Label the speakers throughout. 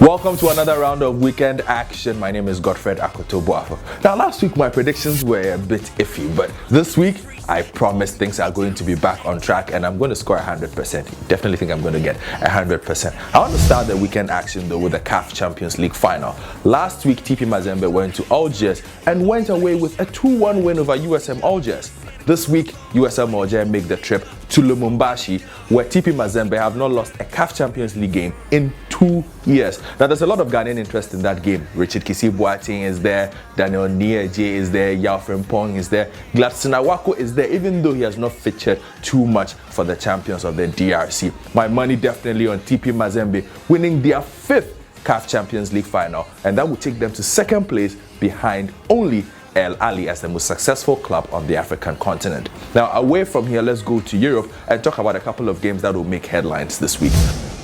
Speaker 1: Welcome to another round of weekend action. My name is Godfred Akoto-Boafo. Now, last week my predictions were a bit iffy, but this week I promise things are going to be back on track and I'm going to score 100%. Definitely think I'm going to get 100%. I want to start the weekend action though with the CAF Champions League final. Last week, TP Mazembe went to Algiers and went away with a 2-1 win over USM Algiers. This week, USM Algiers make the trip to Lumumbashi, where TP Mazembe have not lost a CAF Champions League game in 2 years. Now, there's a lot of Ghanaian interest in that game. Richard Kisi-Boateng is there, Daniel Nieje is there, Yao Frimpong is there, Gladson Awako is there, even though he has not featured too much for the champions of the DRC. My money definitely on TP Mazembe winning their 5th CAF Champions League final, and that will take them to 2nd place behind only El Ali as the most successful club on the African continent. Now, away from here, let's go to Europe and talk about a couple of games that will make headlines this week.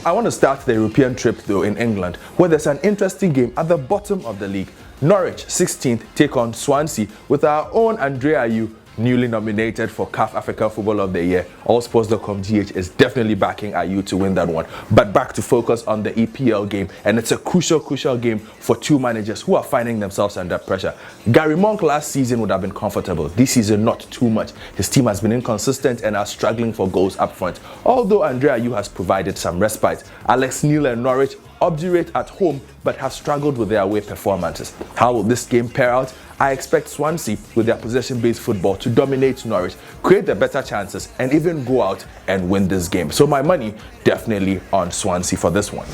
Speaker 1: I want to start the European trip though in England, where there's an interesting game at the bottom of the league. Norwich, 16th, take on Swansea with our own Andrea Ayew, newly nominated for CAF African Football of the Year. Allsports.com GH is definitely backing Ayew to win that one. But back to focus on the EPL game, and it's a crucial game for two managers who are finding themselves under pressure. Gary Monk last season would have been comfortable. This season, not too much. His team has been inconsistent and are struggling for goals up front. Although Andrea Ayew has provided some respite, Alex Neil and Norwich obdurate at home but have struggled with their away performances. How will this game pair out? I expect Swansea, with their possession-based football, to dominate Norwich, create the better chances, and even go out and win this game. So my money definitely on Swansea for this one.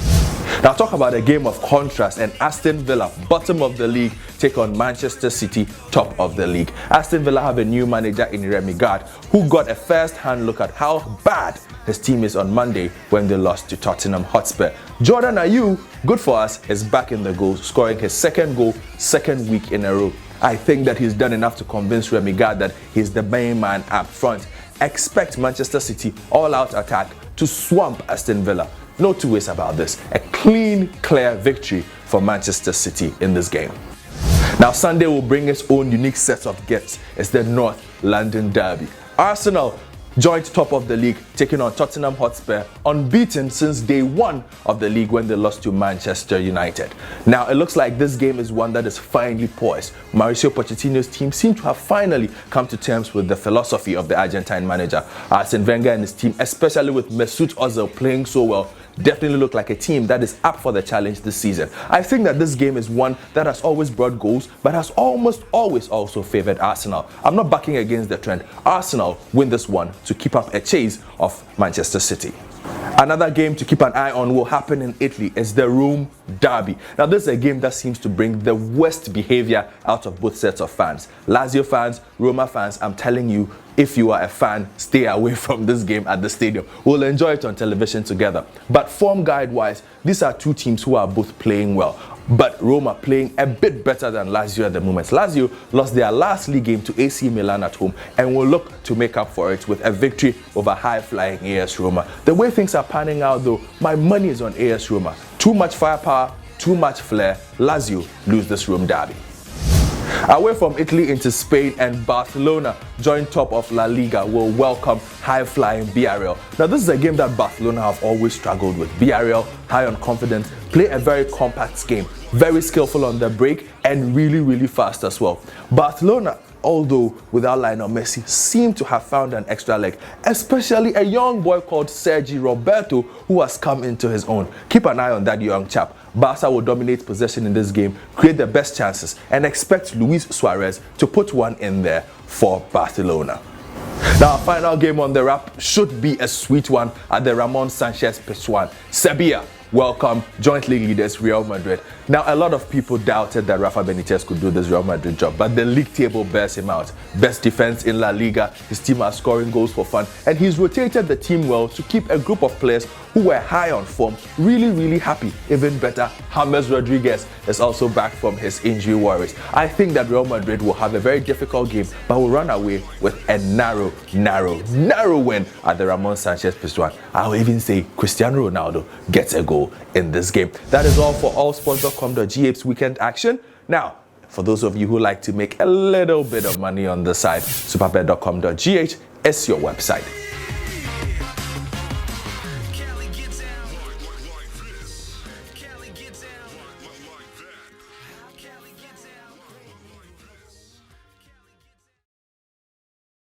Speaker 1: Now talk about a game of contrast, and Aston Villa, bottom of the league, take on Manchester City, top of the league. Aston Villa have a new manager in Remy Gard, who got a first-hand look at how bad his team is on Monday when they lost to Tottenham Hotspur. Jordan Ayew, good for us, is back in the goal, scoring his 2nd goal, 2nd week in a row. I think that he's done enough to convince Remy Gard that he's the main man up front. Expect Manchester City all-out attack to swamp Aston Villa. No two ways about this. A clean, clear victory for Manchester City in this game. Now, Sunday will bring its own unique set of gifts. It's the North London Derby. Arsenal joint top of the league, taking on Tottenham Hotspur, unbeaten since day 1 of the league when they lost to Manchester United. Now, it looks like this game is one that is finely poised. Mauricio Pochettino's team seem to have finally come to terms with the philosophy of the Argentine manager. Arsene Wenger and his team, especially with Mesut Ozil playing so well, definitely look like a team that is up for the challenge this season. I think that this game is one that has always brought goals, but has almost always also favored Arsenal. I'm not backing against the trend. Arsenal win this one to keep up a chase of Manchester City. Another game to keep an eye on will happen in Italy. It's the Rome Derby. Now, this is a game that seems to bring the worst behavior out of both sets of fans. Lazio fans, Roma fans, I'm telling you, if you are a fan, stay away from this game at the stadium. We'll enjoy it on television together. But form guide-wise, these are two teams who are both playing well. But Roma playing a bit better than Lazio at the moment. Lazio lost their last league game to AC Milan at home and will look to make up for it with a victory over high-flying AS Roma. The way things are panning out though, my money is on AS Roma. Too much firepower, too much flair. Lazio lose this Rome derby. Away from Italy into Spain, and Barcelona, joint top of La Liga, will welcome high-flying Villarreal. Now, this is a game that Barcelona have always struggled with. Villarreal, high on confidence, play a very compact game, very skillful on the break, and really fast as well. Barcelona, although without Lionel Messi, seem to have found an extra leg, especially a young boy called Sergi Roberto, who has come into his own. Keep an eye on that young chap. Barca will dominate possession in this game, create the best chances, and expect Luis Suarez to put one in there for Barcelona. Now, our final game on the wrap should be a sweet one at the Ramon Sanchez Pizjuan. Sevilla welcome joint league leaders Real Madrid. Now, a lot of people doubted that Rafa Benitez could do this Real Madrid job, but the league table bears him out. Best defense in La Liga, his team are scoring goals for fun, and he's rotated the team well to keep a group of players who were high on form really happy. Even better, James Rodriguez is also back from his injury worries. I think that Real Madrid will have a very difficult game, but will run away with a narrow win at the Ramon Sanchez Pizjuan. I will even say Cristiano Ronaldo gets a goal in this game. That is all for allsports.com.gh's weekend action. Now, for those of you who like to make a little bit of money on the side, superbet.com.gh is your website.